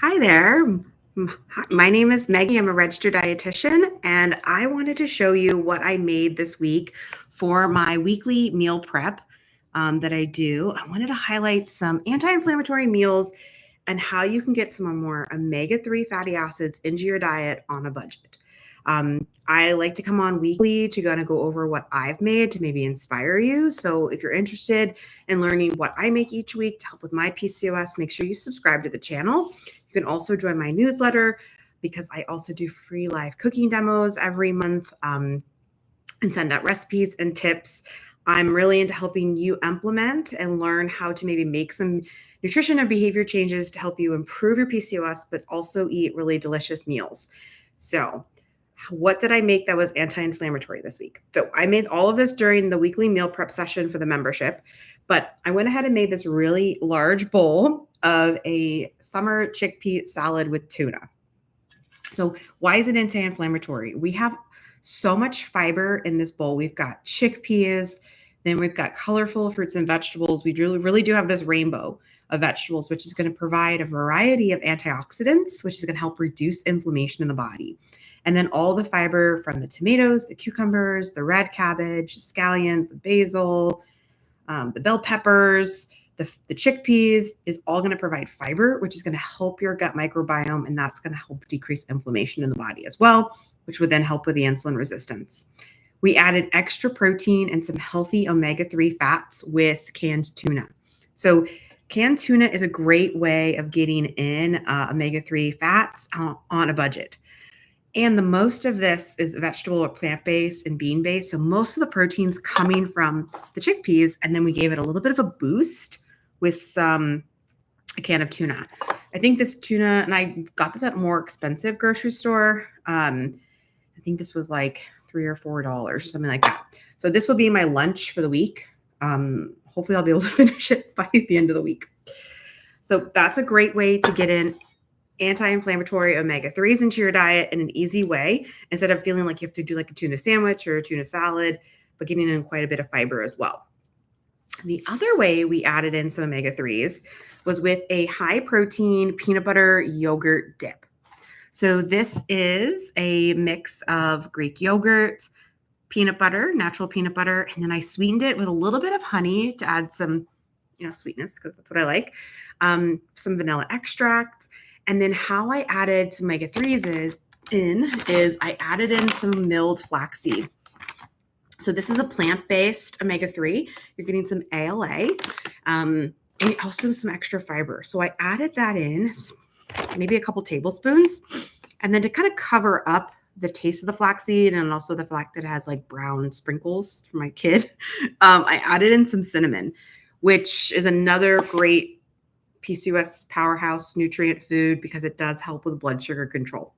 Hi there. Hi, my name is Maggie. I'm a registered dietitian, and I wanted to show you what I made this week for my weekly meal prep that I do. I wanted to highlight some anti-inflammatory meals and how you can get some more omega-3 fatty acids into your diet on a budget. I like to come on weekly to go over what I've made to maybe inspire you. So if you're interested in learning what I make each week to help with my PCOS, make sure you subscribe to the channel. You can also join my newsletter because I also do free live cooking demos every month and send out recipes and tips. I'm really into helping you implement and learn how to maybe make some nutrition and behavior changes to help you improve your PCOS, but also eat really delicious meals. So, what did I make that was anti-inflammatory this week? So I made all of this during the weekly meal prep session for the membership, but I went ahead and made this really large bowl of a summer chickpea salad with tuna. So why is it anti-inflammatory? We have so much fiber in this bowl. We've got chickpeas, then we've got colorful fruits and vegetables. We really do have this rainbow of vegetables, which is going to provide a variety of antioxidants, which is going to help reduce inflammation in the body. And then all the fiber from the tomatoes, the cucumbers, the red cabbage, the scallions, the basil, the bell peppers, the chickpeas is all going to provide fiber, which is going to help your gut microbiome, and that's going to help decrease inflammation in the body as well, which would then help with the insulin resistance. We added extra protein and some healthy omega-3 fats with canned tuna. So canned tuna is a great way of getting in omega-3 fats on a budget. And the most of this is vegetable or plant-based and bean-based. So most of the protein's coming from the chickpeas. And then we gave it a little bit of a boost with a can of tuna. I think this tuna, and I got this at a more expensive grocery store. I think this was like $3 or $4 or something like that. So this will be my lunch for the week. Hopefully I'll be able to finish it by the end of the week. So that's a great way to get in anti-inflammatory omega-3s into your diet in an easy way, instead of feeling like you have to do like a tuna sandwich or a tuna salad, but getting in quite a bit of fiber as well. The other way we added in some omega-3s was with a high protein peanut butter yogurt dip. So this is a mix of Greek yogurt, peanut butter, natural peanut butter, and then I sweetened it with a little bit of honey to add some, sweetness, because that's what I like. Some vanilla extract. And then how I added some omega-3s is I added in some milled flaxseed. So this is a plant-based omega-3. You're getting some ALA and also some extra fiber. So I added that in, maybe a couple tablespoons. And then to kind of cover up the taste of the flaxseed and also the fact that it has like brown sprinkles for my kid, I added in some cinnamon, which is another great PCOS powerhouse nutrient food because it does help with blood sugar control.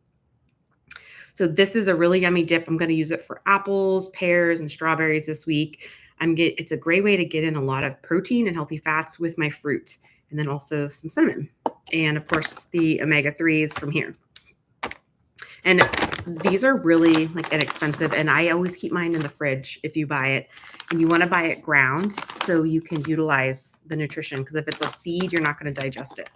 So this is a really yummy dip. I'm going to use it for apples, pears, and strawberries this week. It's a great way to get in a lot of protein and healthy fats with my fruit, and then also some cinnamon, and of course the omega-3s from here. And these are really like inexpensive, and I always keep mine in the fridge if you buy it. And you want to buy it ground so you can utilize the nutrition, because if it's a seed, you're not going to digest it.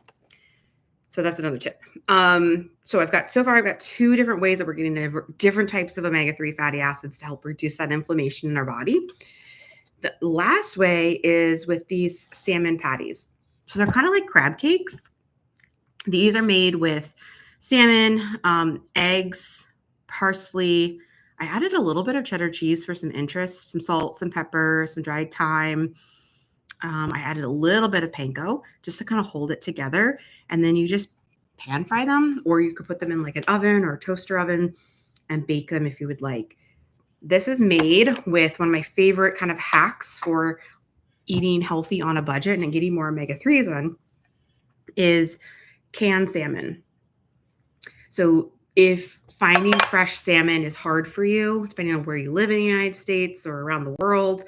So that's another tip. So I've got 2 different ways that we're getting different types of omega-3 fatty acids to help reduce that inflammation in our body. The last way is with these salmon patties. So they're kind of like crab cakes. These are made with salmon, eggs, parsley. I added a little bit of cheddar cheese for some interest, some salt, some pepper, some dried thyme. I added a little bit of panko just to kind of hold it together. And then you just pan fry them, or you could put them in like an oven or a toaster oven and bake them if you would like. This is made with one of my favorite kind of hacks for eating healthy on a budget and getting more omega-3s on is canned salmon. So if finding fresh salmon is hard for you, depending on where you live in the United States or around the world,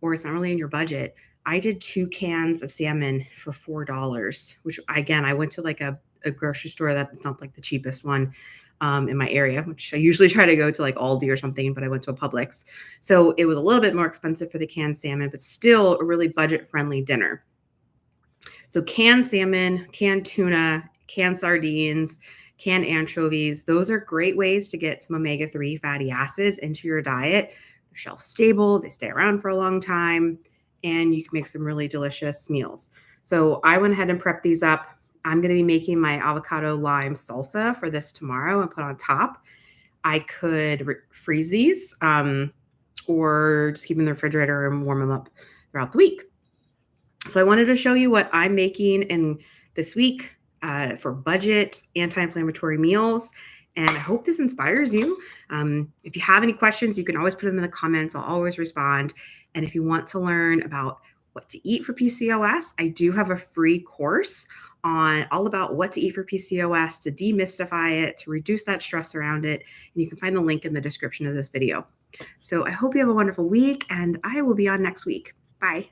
or it's not really in your budget, I did 2 cans of salmon for $4, which again, I went to like a grocery store that's not like the cheapest one in my area, which I usually try to go to like Aldi or something, but I went to a Publix. So it was a little bit more expensive for the canned salmon, but still a really budget-friendly dinner. So canned salmon, canned tuna, canned sardines, canned anchovies. Those are great ways to get some omega-3 fatty acids into your diet. They're shelf stable, they stay around for a long time, and you can make some really delicious meals. So I went ahead and prepped these up. I'm going to be making my avocado lime salsa for this tomorrow and put on top. I could freeze these or just keep them in the refrigerator and warm them up throughout the week. So I wanted to show you what I'm making in this week for budget anti-inflammatory meals. And I hope this inspires you. If you have any questions, you can always put them in the comments. I'll always respond. And if you want to learn about what to eat for PCOS, I do have a free course on all about what to eat for PCOS, to demystify it, to reduce that stress around it. And you can find the link in the description of this video. So I hope you have a wonderful week, and I will be on next week. Bye.